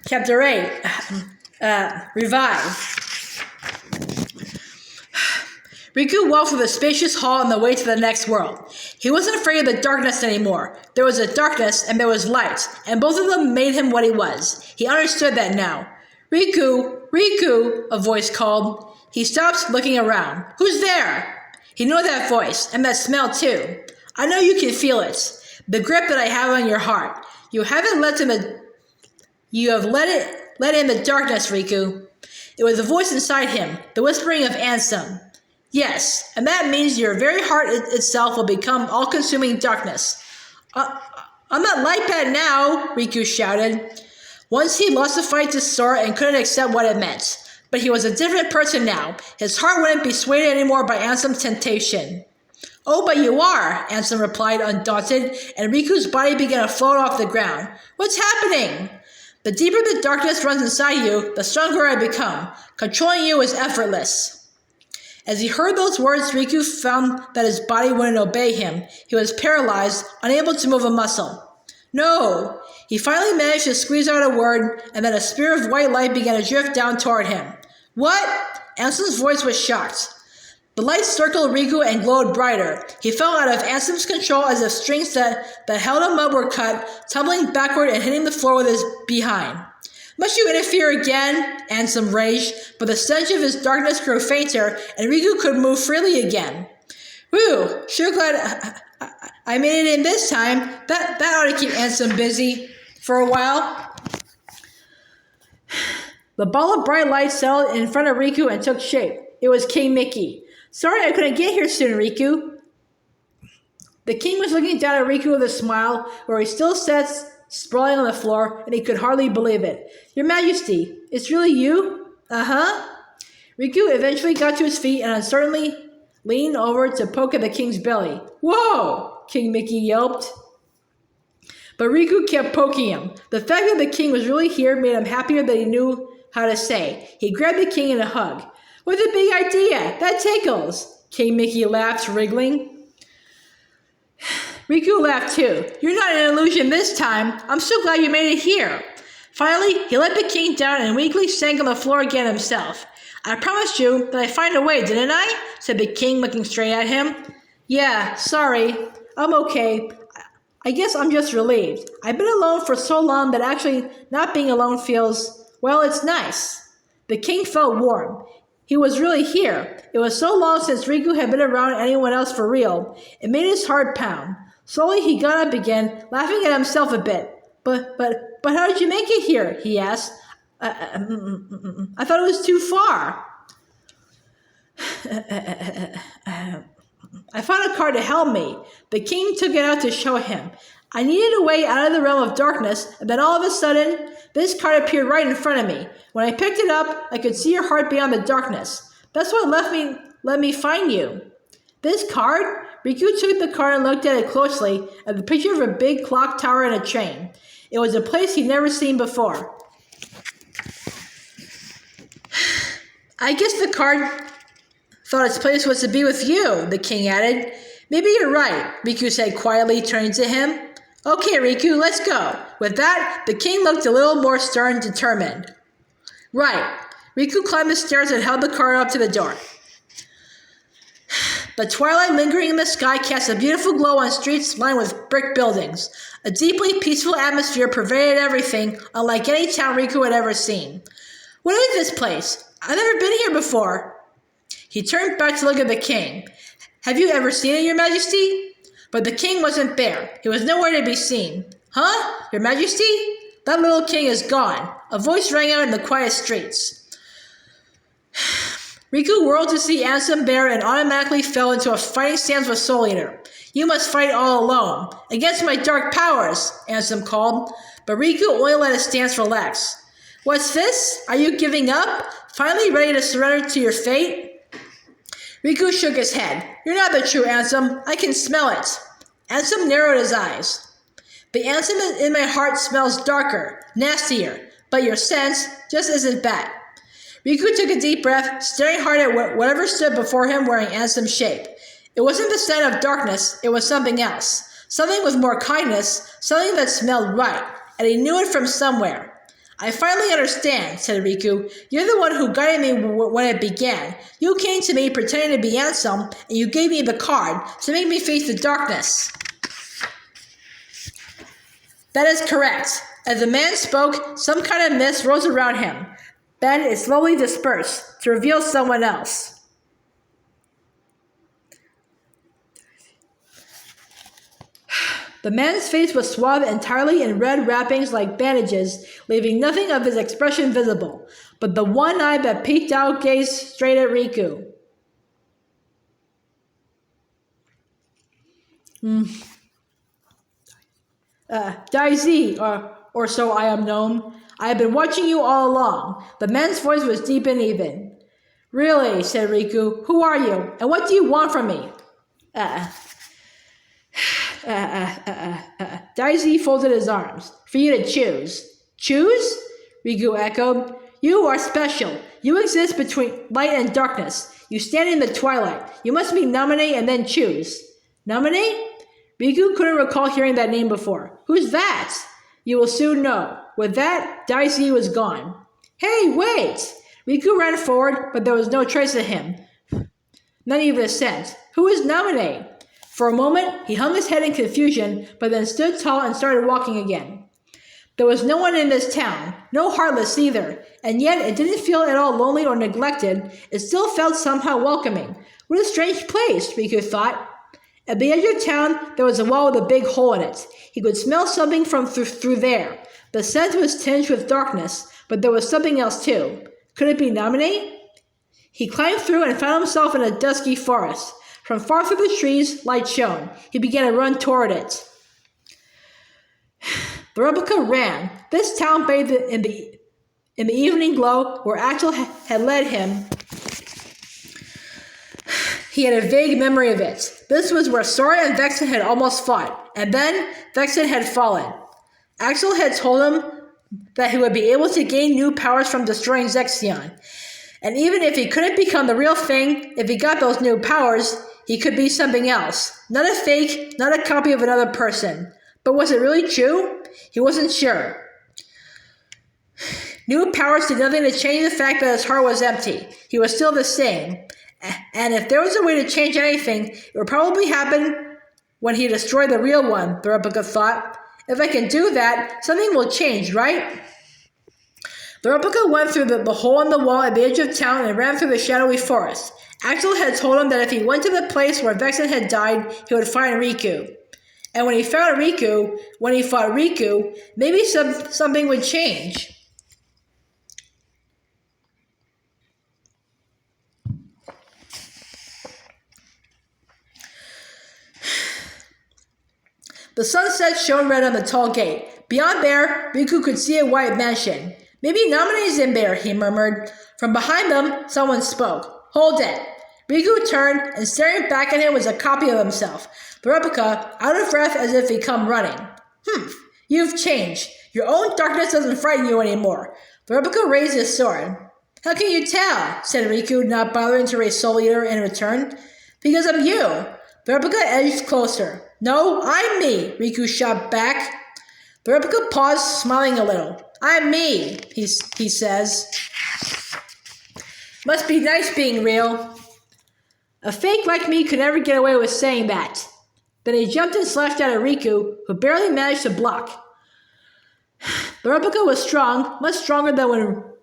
Chapter 8. Revive. Riku walked through the spacious hall on the way to the next world. He wasn't afraid of the darkness anymore. There was a darkness and there was light, and both of them made him what he was. He understood that now. Riku! Riku! A voice called. He stopped, looking around. Who's there? He knew that voice, and that smell too. I know you can feel it. The grip that I have on your heart. You have let in the darkness, Riku. It was a voice inside him, the whispering of Ansem. Yes, and that means your very heart itself will become all-consuming darkness. I'm not like that now, Riku shouted. Once he lost the fight to Sora and couldn't accept what it meant. But he was a different person now. His heart wouldn't be swayed anymore by Ansem's temptation. Oh, but you are, Ansem replied, undaunted, and Riku's body began to float off the ground. What's happening? The deeper the darkness runs inside you, the stronger I become. Controlling you is effortless. As he heard those words, Riku found that his body wouldn't obey him. He was paralyzed, unable to move a muscle. No! He finally managed to squeeze out a word, and then a spear of white light began to drift down toward him. What? Ansem's voice was shocked. The light circled Riku and glowed brighter. He fell out of Ansem's control as if strings that held him up were cut, tumbling backward and hitting the floor with his behind. Must you interfere again? Ansem raged, but the stench of his darkness grew fainter, and Riku could move freely again. Whew, sure glad I made it in this time. That ought to keep Ansem busy for a while. The ball of bright light settled in front of Riku and took shape. It was King Mickey. Sorry I couldn't get here soon, Riku. The king was looking down at Riku with a smile, where he still sat sprawling on the floor, and he could hardly believe it. Your Majesty, it's really you? Uh-huh. Riku eventually got to his feet and uncertainly leaned over to poke at the king's belly. Whoa! King Mickey yelped. But Riku kept poking him. The fact that the king was really here made him happier than he knew how to say. He grabbed the king in a hug. What a big idea! That tickles! King Mickey laughed, wriggling. Riku laughed too. You're not an illusion this time. I'm so glad you made it here. Finally, he let the king down and weakly sank on the floor again himself. I promised you that I'd find a way, didn't I? Said the king, looking straight at him. Yeah, sorry. I'm okay. I guess I'm just relieved. I've been alone for so long that actually not being alone feels, well, it's nice. The king felt warm. He was really here. It was so long since Riku had been around anyone else for real. It made his heart pound. Slowly he got up again, laughing at himself a bit. But how did you make it here? He asked. I thought it was too far. I found a card to help me. The king took it out to show him. I needed a way out of the realm of darkness, and then all of a sudden, this card appeared right in front of me. When I picked it up, I could see your heart beyond the darkness. That's what let me find you. This card? Riku took the card and looked at it closely, at the picture of a big clock tower and a train. It was a place he'd never seen before. I guess the card thought its place was to be with you, the king added. Maybe you're right, Riku said quietly, turning to him. Okay, Riku, let's go. With that, the king looked a little more stern and determined. Right. Riku climbed the stairs and held the card up to the door. The twilight lingering in the sky cast a beautiful glow on streets lined with brick buildings. A deeply peaceful atmosphere pervaded everything, unlike any town Riku had ever seen. What is this place? I've never been here before. He turned back to look at the king. Have you ever seen it, Your Majesty? But the king wasn't there. He was nowhere to be seen. Huh? Your Majesty? That little king is gone. A voice rang out in the quiet streets. Riku whirled to see Ansem there and automatically fell into a fighting stance with Soul Eater. You must fight all alone. Against my dark powers, Ansem called. But Riku only let his stance relax. What's this? Are you giving up? Finally ready to surrender to your fate? Riku shook his head. You're not the true Ansem. I can smell it. Ansem narrowed his eyes. The Ansem in my heart smells darker, nastier, but your sense just isn't bad. Riku took a deep breath, staring hard at whatever stood before him wearing Ansem's shape. It wasn't the scent of darkness, it was something else. Something with more kindness, something that smelled right, and he knew it from somewhere. I finally understand, said Riku. You're the one who guided me when it began. You came to me pretending to be Ansem, and you gave me the card to make me face the darkness. That is correct. As the man spoke, some kind of mist rose around him. Then it slowly dispersed to reveal someone else. The man's face was swathed entirely in red wrappings like bandages, leaving nothing of his expression visible, but the one eye that peeked out gazed straight at Riku. Daisy, or so I am known. I have been watching you all along. The man's voice was deep and even. Really, said Riku, who are you, and what do you want from me? Daisy folded his arms. For you to choose. Choose? Riku echoed. You are special. You exist between light and darkness. You stand in the twilight. You must be nominate and then choose. Nominate? Riku couldn't recall hearing that name before. Who's that? You will soon know. With that, Daisy was gone. Hey, wait! Riku ran forward, but there was no trace of him. Not even a scent. Who is nominate? For a moment, he hung his head in confusion, but then stood tall and started walking again. There was no one in this town, no Heartless either, and yet it didn't feel at all lonely or neglected. It still felt somehow welcoming. What a strange place, Riku thought. At the edge of town, there was a wall with a big hole in it. He could smell something from through there. The scent was tinged with darkness, but there was something else too. Could it be nominate? He climbed through and found himself in a dusky forest. From far through the trees, light shone. He began to run toward it. The replica ran. This town bathed in the evening glow where Axel had led him. He had a vague memory of it. This was where Sora and Vexen had almost fought, and then Vexen had fallen. Axel had told him that he would be able to gain new powers from destroying Zexion. And even if he couldn't become the real thing, if he got those new powers, he could be something else. Not a fake, not a copy of another person. But was it really true? He wasn't sure. New powers did nothing to change the fact that his heart was empty. He was still the same. And if there was a way to change anything, it would probably happen when he destroyed the real one, the replica thought. If I can do that, something will change, right? The replica went through the hole in the wall at the edge of town and ran through the shadowy forest. Axel had told him that if he went to the place where Vexen had died, he would find Riku. And when he fought Riku, maybe something would change. The sunset shone red on the tall gate. Beyond there, Riku could see a white mansion. Maybe Nominate's in there, he murmured. From behind them, someone spoke. Hold it. Riku turned, and staring back at him was a copy of himself. The replica, out of breath as if he'd come running. You've changed. Your own darkness doesn't frighten you anymore. The replica raised his sword. How can you tell? Said Riku, not bothering to raise Soul Eater in return. Because I'm you. The replica edged closer. No, I'm me, Riku shot back. The replica paused, smiling a little. I'm me, he says. Must be nice being real. A fake like me could never get away with saying that. Then he jumped and slashed at Riku, who barely managed to block. The replica was strong, much stronger than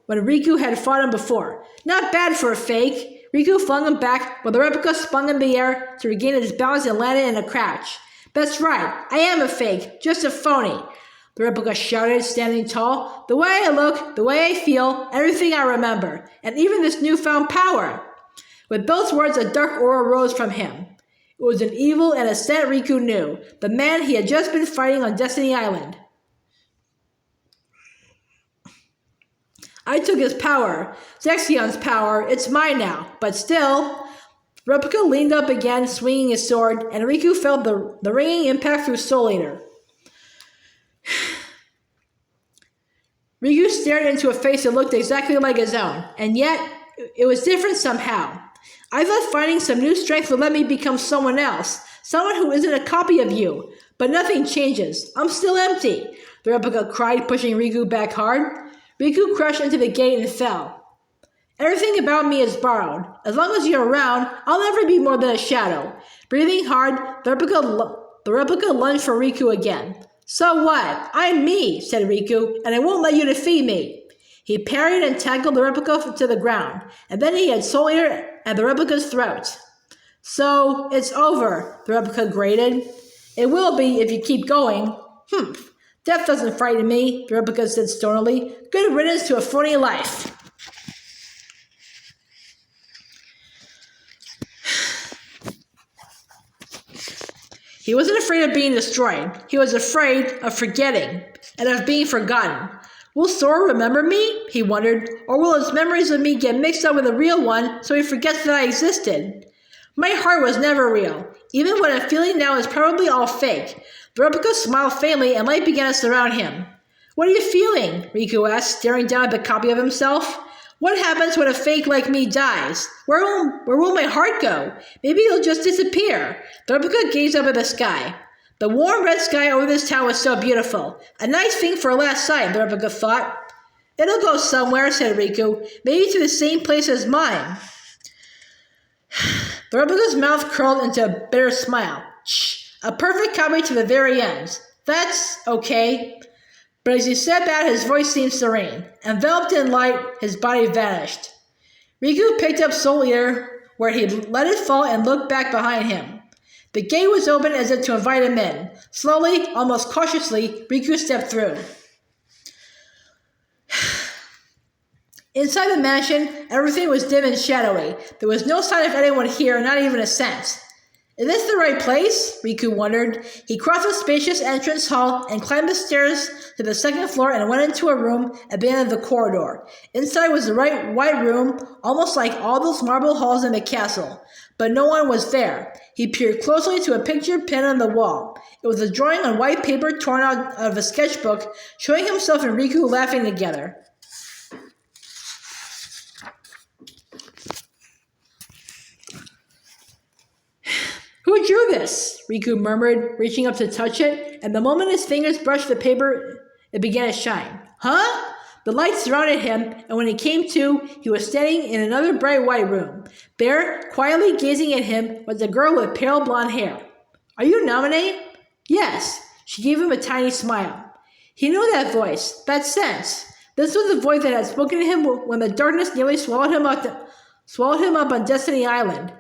when Riku had fought him before. Not bad for a fake. Riku flung him back, while the replica spun in the air to regain its balance and landed in a crouch. That's right, I am a fake, just a phony. The replica shouted, standing tall. The way I look, the way I feel, everything I remember, and even this newfound power. With those words, a dark aura rose from him. It was an evil and a scent Riku knew, the man he had just been fighting on Destiny Island. I took his power, Zexion's power, it's mine now, but still... Replica leaned up again, swinging his sword, and Riku felt the ringing impact through Soul Eater. Riku stared into a face that looked exactly like his own, and yet it was different somehow. I thought finding some new strength would let me become someone else, someone who isn't a copy of you, but nothing changes. I'm still empty, the replica cried, pushing Riku back hard. Riku crashed into the gate and fell. Everything about me is borrowed. As long as you're around, I'll never be more than a shadow. Breathing hard, the replica lunged for Riku again. So what? I'm me, said Riku, and I won't let you defeat me. He parried and tackled the replica to the ground, and then he had Soul Eater at the replica's throat. So, it's over, the replica grated. It will be if you keep going. Humph. Death doesn't frighten me, the replica said stonily. Good riddance to a phony life. He wasn't afraid of being destroyed. He was afraid of forgetting and of being forgotten. Will Sora remember me? He wondered. Or will his memories of me get mixed up with the real one so he forgets that I existed? My heart was never real. Even what I'm feeling now is probably all fake. The replica smiled faintly and light began to surround him. What are you feeling? Riku asked, staring down at the copy of himself. What happens when a fake like me dies? Where will my heart go? Maybe it'll just disappear. The replica gazed up at the sky. The warm red sky over this town was so beautiful. A nice thing for a last sight, the replica thought. It'll go somewhere, said Riku. Maybe to the same place as mine. The replica's mouth curled into a bitter smile. Shh, a perfect copy to the very end. That's okay. But as he said that, his voice seemed serene. Enveloped in light, his body vanished. Riku picked up Soul Eater, where he let it fall and looked back behind him. The gate was open as if to invite him in. Slowly, almost cautiously, Riku stepped through. Inside the mansion, everything was dim and shadowy. There was no sign of anyone here, not even a scent. Is this the right place? Riku wondered. He crossed the spacious entrance hall and climbed the stairs to the second floor and went into a room at the end of the corridor. Inside was the right white room, almost like all those marble halls in the castle. But no one was there. He peered closely to a picture pinned on the wall. It was a drawing on white paper torn out of a sketchbook, showing himself and Riku laughing together. Who drew this? Riku murmured, reaching up to touch it, and the moment his fingers brushed the paper, it began to shine. Huh? The light surrounded him, and when he came to, he was standing in another bright white room. There, quietly gazing at him, was a girl with pale blonde hair. Are you Naminé? Yes. She gave him a tiny smile. He knew that voice, that sense. This was the voice that had spoken to him when the darkness nearly swallowed him up on Destiny Island.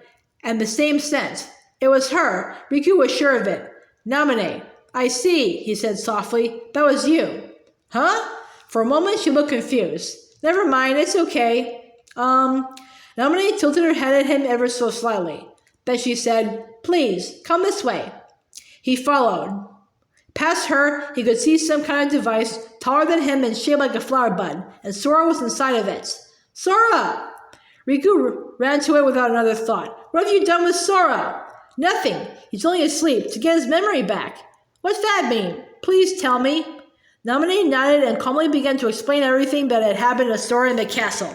And the same sense. It was her. Riku was sure of it. Naminé. I see, he said softly. That was you. Huh? For a moment, she looked confused. Never mind, it's okay. Naminé tilted her head at him ever so slightly. Then she said, Please, come this way. He followed. Past her, he could see some kind of device taller than him and shaped like a flower bud, and Sora was inside of it. Sora! Riku ran to it without another thought. What have you done with Sora? Nothing. He's only asleep to get his memory back. What's that mean? Please tell me. Naminé nodded and calmly began to explain everything that had happened to Sora in the castle.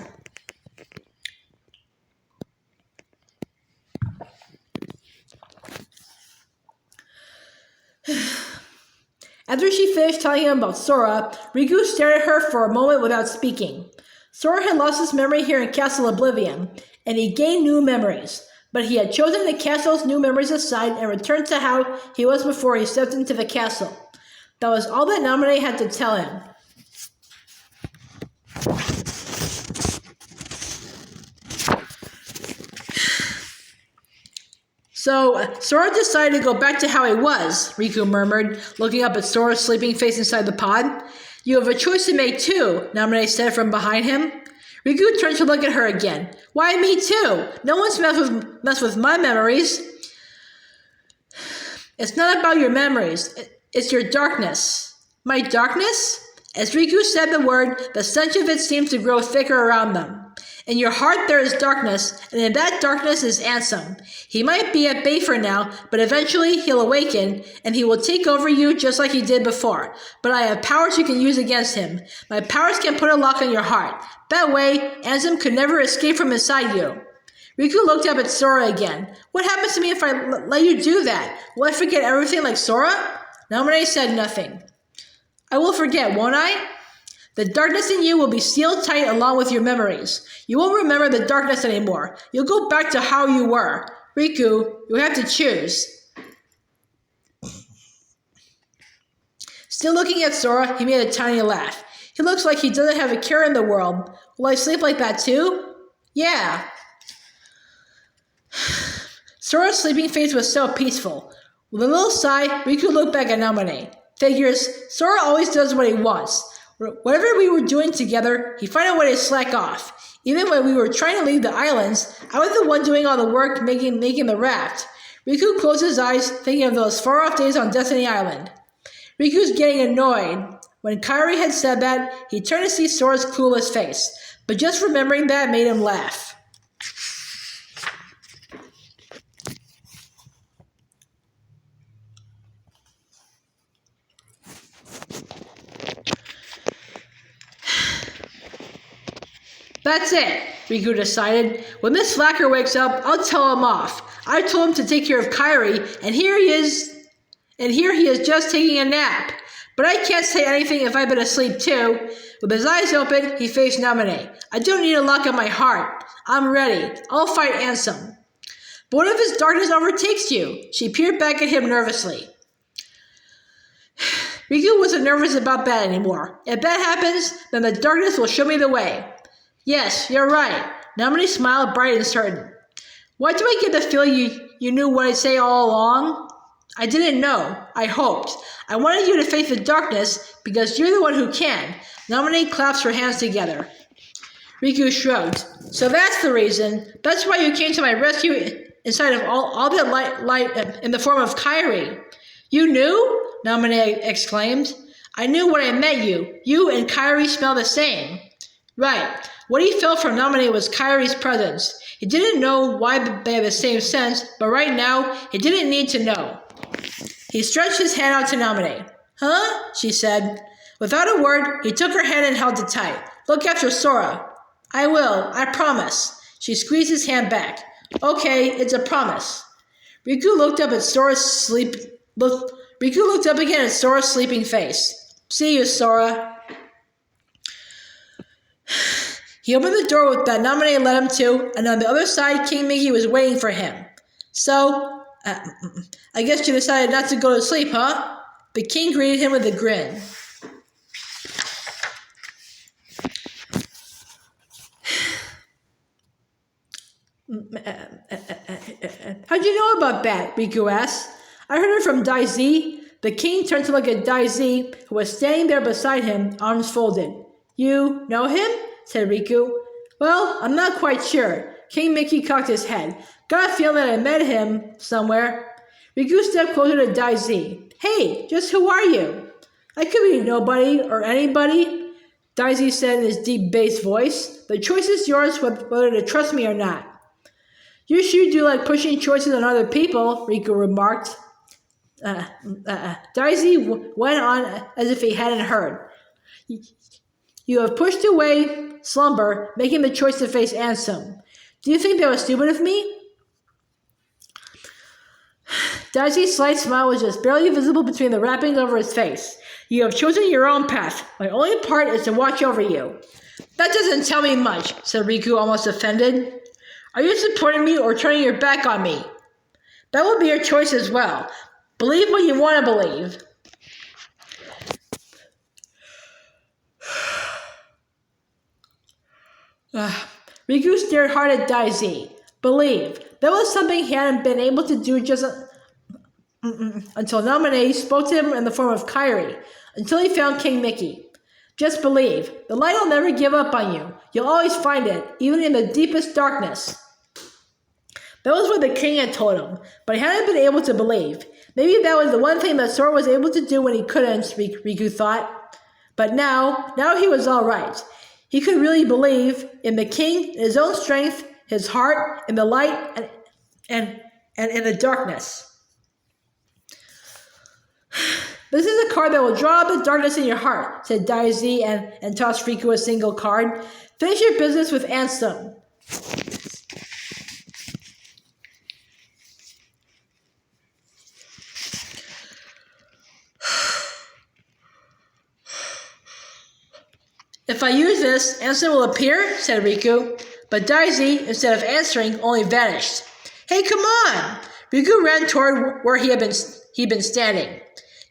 After she finished telling him about Sora, Riku stared at her for a moment without speaking. Sora had lost his memory here in Castle Oblivion, and he gained new memories. But he had chosen the castle's new memories aside and returned to how he was before he stepped into the castle. That was all that Naminé had to tell him. So, Sora decided to go back to how he was, Riku murmured, looking up at Sora's sleeping face inside the pod. You have a choice to make too, Naminé said from behind him. Riku turned to look at her again. Why me too? No one's messed with my memories. It's not about your memories. It's your darkness. My darkness? As Riku said the word, the stench of it seemed to grow thicker around them. In your heart there is darkness, and in that darkness is Ansem. He might be at bay for now, but eventually he'll awaken, and he will take over you just like he did before. But I have powers you can use against him. My powers can put a lock on your heart. That way, Ansem could never escape from inside you. Riku looked up at Sora again. What happens to me if I let you do that? Will I forget everything like Sora? Naminé said nothing. I will forget, won't I? The darkness in you will be sealed tight along with your memories. You won't remember the darkness anymore. You'll go back to how you were. Riku, you have to choose. Still looking at Sora, he made a tiny laugh. He looks like he doesn't have a care in the world. Will I sleep like that too? Yeah. Sora's sleeping face was so peaceful. With a little sigh, Riku looked back at Namine. Figures, Sora always does what he wants. Whatever we were doing together, he'd find a way to slack off. Even when we were trying to leave the islands, I was the one doing all the work making the raft. Riku closed his eyes, thinking of those far-off days on Destiny Island. Riku's getting annoyed. When Kairi had said that, he turned to see Sora's clueless face, but just remembering that made him laugh. That's it, Riku decided. When Miss Slacker wakes up, I'll tell him off. I told him to take care of Kairi, and here he is just taking a nap. But I can't say anything if I've been asleep too. With his eyes open, he faced Namine. I don't need a lock on my heart. I'm ready. I'll fight Ansem. But what if his darkness overtakes you? She peered back at him nervously. Riku wasn't nervous about that anymore. If that happens, then the darkness will show me the way. Yes, you're right. Namine smiled bright and certain. Why do I get the feeling you knew what I'd say all along? I didn't know. I hoped. I wanted you to face the darkness because you're the one who can. Namine claps her hands together. Riku shrugged. So that's the reason. That's why you came to my rescue inside of all that light in the form of Kairi. You knew? Namine exclaimed. I knew when I met you. You and Kairi smell the same. Right. What he felt from Namine was Kairi's presence. He didn't know why they had the same sense, but right now, he didn't need to know. He stretched his hand out to Namine. Huh? She said. Without a word, he took her hand and held it tight. Look after Sora. I will. I promise. She squeezed his hand back. Okay, it's a promise. Riku looked up again at Sora's sleeping face. See you, Sora. He opened the door that Namine led him to, and on the other side, King Mickey was waiting for him. So, I guess you decided not to go to sleep, huh? The king greeted him with a grin. How'd you know about that? Riku asked. I heard it from Daisy. The king turned to look at Daisy, who was standing there beside him, arms folded. You know him? Said Riku. Well, I'm not quite sure. King Mickey cocked his head. Got a feeling that I met him somewhere. Riku stepped closer to Daisy. Hey, just who are you? I could be nobody or anybody, Daisy said in his deep bass voice. The choice is yours whether to trust me or not. You sure do like pushing choices on other people, Riku remarked. Daisy went on as if he hadn't heard. You have pushed away slumber, making the choice to face Ansem. Do you think that was stupid of me? Daisy's slight smile was just barely visible between the wrappings over his face. You have chosen your own path. My only part is to watch over you. That doesn't tell me much, said Riku, almost offended. Are you supporting me or turning your back on me? That will be your choice as well. Believe what you want to believe. Riku stared hard at Daisy. Believe. That was something he hadn't been able to do just until Namine spoke to him in the form of Kairi, until he found King Mickey. Just believe. The light will never give up on you. You'll always find it, even in the deepest darkness. That was what the king had told him, but he hadn't been able to believe. Maybe that was the one thing that Sora was able to do when he couldn't, Riku thought. But now he was all right. He could really believe in the king, in his own strength, his heart, in the light, and in the darkness. This is a card that will draw out the darkness in your heart, said Daisy and tossed Riku a single card. Finish your business with Ansem. If I use this, Ansem will appear, said Riku. But Daisy, instead of answering, only vanished. Hey, come on! Riku ran toward where he'd been standing.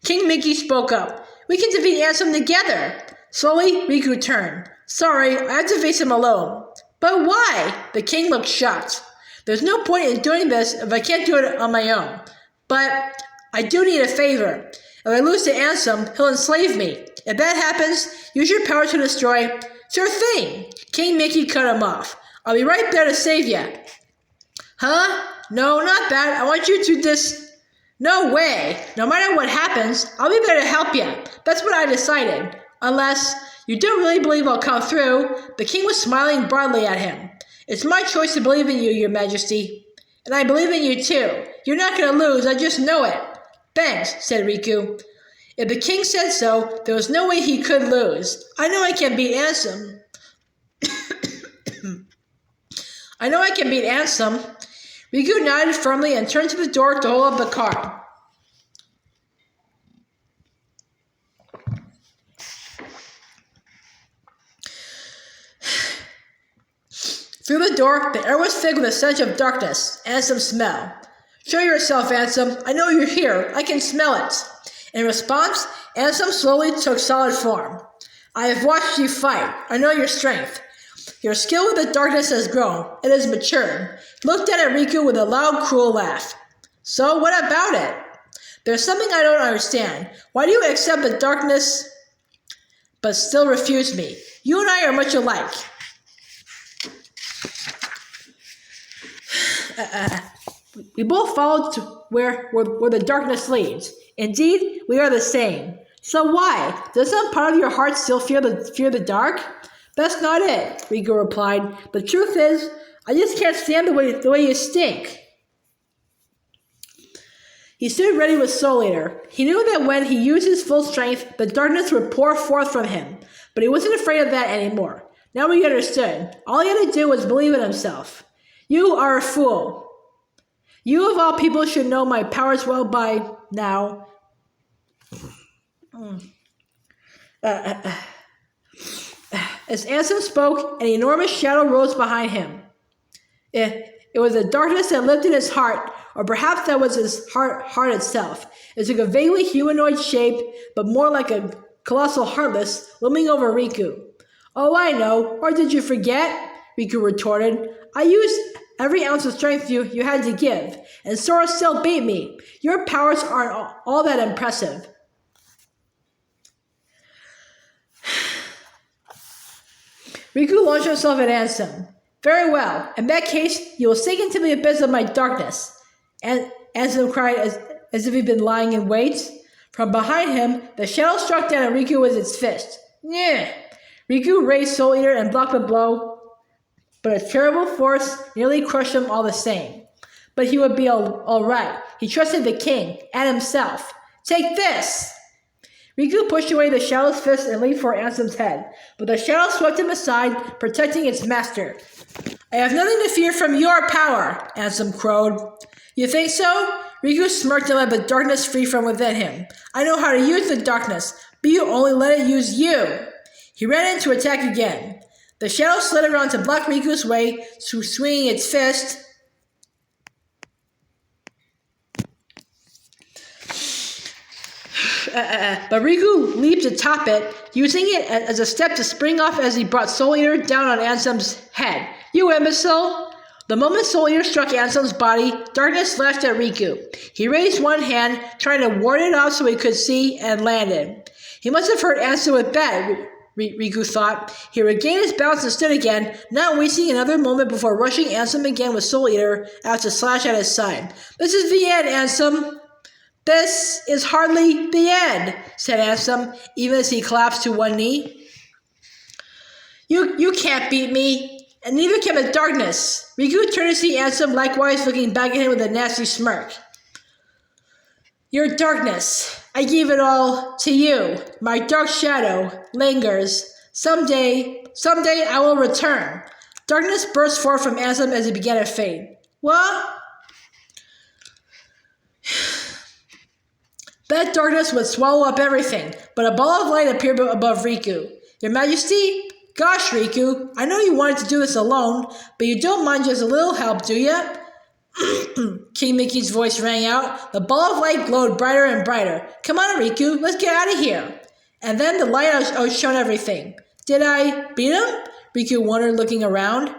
King Mickey spoke up. We can defeat Ansem together. Slowly, Riku turned. Sorry, I have to face him alone. But why? The king looked shocked. There's no point in doing this if I can't do it on my own. But I do need a favor. If I lose to Ansem, he'll enslave me. If that happens, use your power to destroy. Sure thing. King Mickey cut him off. I'll be right there to save you. Huh? No, not that. I want you to No way. No matter what happens, I'll be there to help you. That's what I decided. Unless you don't really believe I'll come through. The king was smiling broadly at him. It's my choice to believe in you, your majesty. And I believe in you too. You're not going to lose, I just know it. Thanks, said Riku. If the king said so, there was no way he could lose. I know I can beat Ansem. Riku nodded firmly and turned to the door to hold up the card. Through the door, the air was filled with a stench of darkness, Ansem's smell. Show yourself, Ansem. I know you're here. I can smell it. In response, Ansem slowly took solid form. I have watched you fight. I know your strength. Your skill with the darkness has grown. It has matured. He looked at Riku with a loud, cruel laugh. So, what about it? There's something I don't understand. Why do you accept the darkness but still refuse me? You and I are much alike. We both follow to where the darkness leads. Indeed, we are the same. So why? Does some part of your heart still fear the dark? That's not it, Riku replied. The truth is, I just can't stand the way you stink. He stood ready with Soul Eater. He knew that when he used his full strength, the darkness would pour forth from him. But he wasn't afraid of that anymore. Now he understood. All he had to do was believe in himself. You are a fool. You of all people should know my powers well by now. As Ansem spoke, an enormous shadow rose behind him. It was the darkness that lived in his heart, or perhaps that was his heart itself. It took a vaguely humanoid shape, but more like a colossal heartless, looming over Riku. Oh, I know. Or did you forget? Riku retorted. I used every ounce of strength you had to give, and Sora still beat me. Your powers aren't all that impressive. Riku launched himself at Ansem. Very well. In that case, you will sink into the abyss of my darkness. And Ansem cried as if he'd been lying in wait. From behind him, the shadow struck down at Riku with its fist. Nyeh. Riku raised Soul Eater and blocked the blow, but a terrible force nearly crushed him all the same. But he would be all right. He trusted the king and himself. Take this! Riku pushed away the shadow's fist and leaped for Ansem's head, but the shadow swept him aside, protecting its master. I have nothing to fear from your power, Ansem crowed. You think so? Riku smirked and let the darkness free from within him. I know how to use the darkness, but you only let it use you. He ran in to attack again. The shadow slid around to block Riku's way, swinging its fist. But Riku leaped atop it, using it as a step to spring off as he brought Soul Eater down on Ansem's head. You imbecile! The moment Soul Eater struck Ansem's body, darkness flashed at Riku. He raised one hand, trying to ward it off so he could see, and landed. He must have hurt Ansem with that, Riku thought. He regained his balance and stood again, not wasting another moment before rushing Ansem again with Soul Eater out to slash at his side. This is the end, Ansem! This is hardly the end, said Ansem, even as he collapsed to one knee. You can't beat me, and neither can the darkness. Riku turned to see Ansem, likewise looking back at him with a nasty smirk. Your darkness, I gave it all to you. My dark shadow lingers. Someday I will return. Darkness burst forth from Ansem as he began to fade. What? That darkness would swallow up everything, but a ball of light appeared above Riku. Your Majesty, Gosh, Riku, I know you wanted to do this alone, but you don't mind just a little help, do ya? King Mickey's voice rang out. The ball of light glowed brighter and brighter. Come on, Riku, let's get out of here. And then the light outshone everything. Did I beat him? Riku wondered, looking around.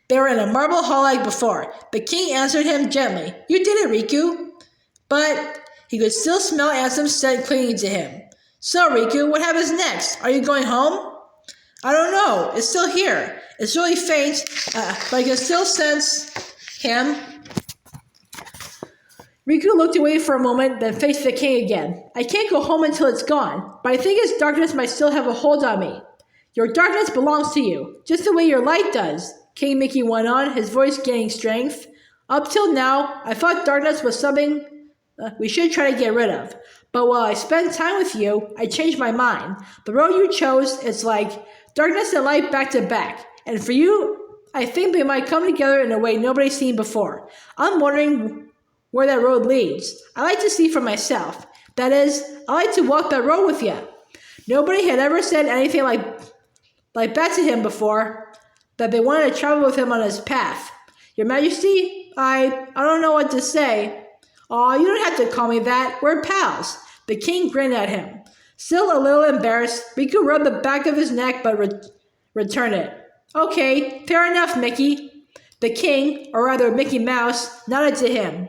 They were in a marble hall like before. The king answered him gently. You did it, Riku. But he could still smell Ansem's scent clinging to him. So, Riku, what happens next? Are you going home? I don't know. It's still here. It's really faint, but I can still sense him. Riku looked away for a moment, then faced the king again. I can't go home until it's gone, but I think its darkness might still have a hold on me. Your darkness belongs to you, just the way your light does, King Mickey went on, his voice gaining strength. Up till now, I thought darkness was something we should try to get rid of. But while I spent time with you, I changed my mind. The road you chose, it's like darkness and light back to back. And for you, I think they might come together in a way nobody's seen before. I'm wondering where that road leads. I like to see for myself. That is, I like to walk that road with you. Nobody had ever said anything like that to him before, that they wanted to travel with him on his path. Your Majesty, I don't know what to say. Aw, you don't have to call me that. We're pals. The king grinned at him. Still a little embarrassed, Riku rubbed the back of his neck but returned it. Okay, fair enough, Mickey. The king, or rather Mickey Mouse, nodded to him.